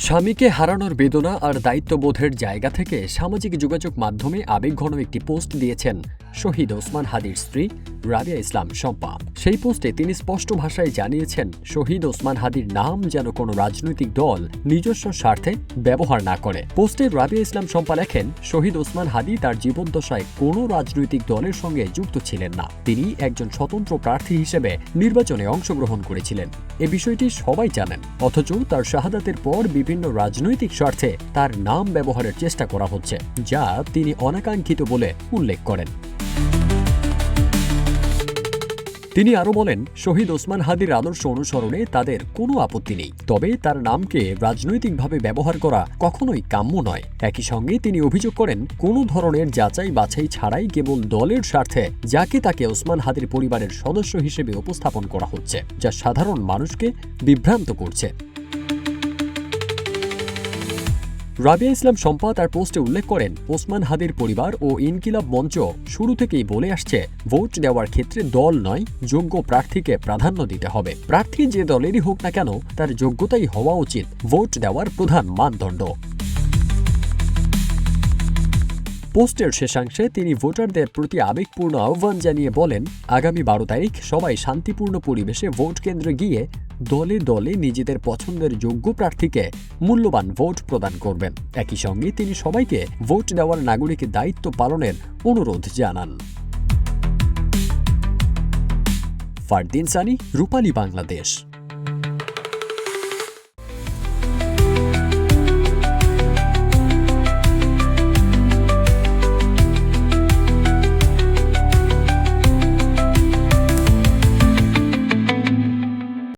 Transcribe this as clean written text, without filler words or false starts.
স্বামীকে হারানোর বেদনা আর দায়িত্ববোধের জায়গা থেকে সামাজিক যোগাযোগ মাধ্যমে আবেগঘন একটি পোস্ট দিয়েছেন শহীদ ওসমান হাদির স্ত্রী রাবিয়া ইসলাম শম্পা। সেই পোস্টে তিনি স্পষ্ট ভাষায় জানিয়েছেন, শহীদ ওসমান হাদির নাম যেন কোনো রাজনৈতিক দল নিজস্ব স্বার্থে ব্যবহার না করে। পোস্টে রাবিয়া ইসলাম শম্পা লেখেন, শহীদ ওসমান হাদি তার জীবদ্দশায় কোনো রাজনৈতিক দলের সঙ্গে যুক্ত ছিলেন না। তিনি একজন স্বতন্ত্র প্রার্থী হিসেবে নির্বাচনে অংশগ্রহণ করেছিলেন। এ বিষয়টি সবাই জানেন, অথচ তার শাহাদাতের পর বিভিন্ন রাজনৈতিক স্বার্থে তার নাম ব্যবহারের চেষ্টা করা হচ্ছে, যা তিনি অনাকাঙ্ক্ষিত বলে উল্লেখ করেন। তিনি আরও বলেন, শহীদ ওসমান হাদির আদর্শ অনুসরণে তাদের কোনো আপত্তি নেই, তবে তার নামকে রাজনৈতিকভাবে ব্যবহার করা কখনোই কাম্য নয়। একই সঙ্গে তিনি অভিযোগ করেন, কোনো ধরনের যাচাই বাছাই ছাড়াই কেবল দলের স্বার্থে যাকে তাকে ওসমান হাদির পরিবারের সদস্য হিসেবে উপস্থাপন করা হচ্ছে, যা সাধারণ মানুষকে বিভ্রান্ত করছে। রাবিয়া ইসলাম শম্পা তার পোস্টে উল্লেখ করেন, ওসমান হাদির পরিবার ও ইনকিলাব মঞ্চ শুরু থেকেই বলে আসছে, ভোট দেওয়ার ক্ষেত্রে দল নয়, যোগ্য প্রার্থীকে প্রাধান্য দিতে হবে। প্রার্থী যে দলেরই হোক না কেন, তার যোগ্যতাই হওয়া উচিত ভোট দেওয়ার প্রধান মানদণ্ড। পোস্টের শেষাংশে তিনি ভোটারদের প্রতি আবেগপূর্ণ আহ্বান জানিয়ে বলেন, আগামী 12 তারিখ সবাই শান্তিপূর্ণ পরিবেশে ভোট কেন্দ্রে গিয়ে দলে দলে নিজেদের পছন্দের যোগ্য প্রার্থীকে মূল্যবান ভোট প্রদান করবেন। একই সঙ্গে তিনি সবাইকে ভোট দেওয়ার নাগরিক দায়িত্ব পালনের অনুরোধ জানান। ফারদিন সানি, রূপালী বাংলাদেশ।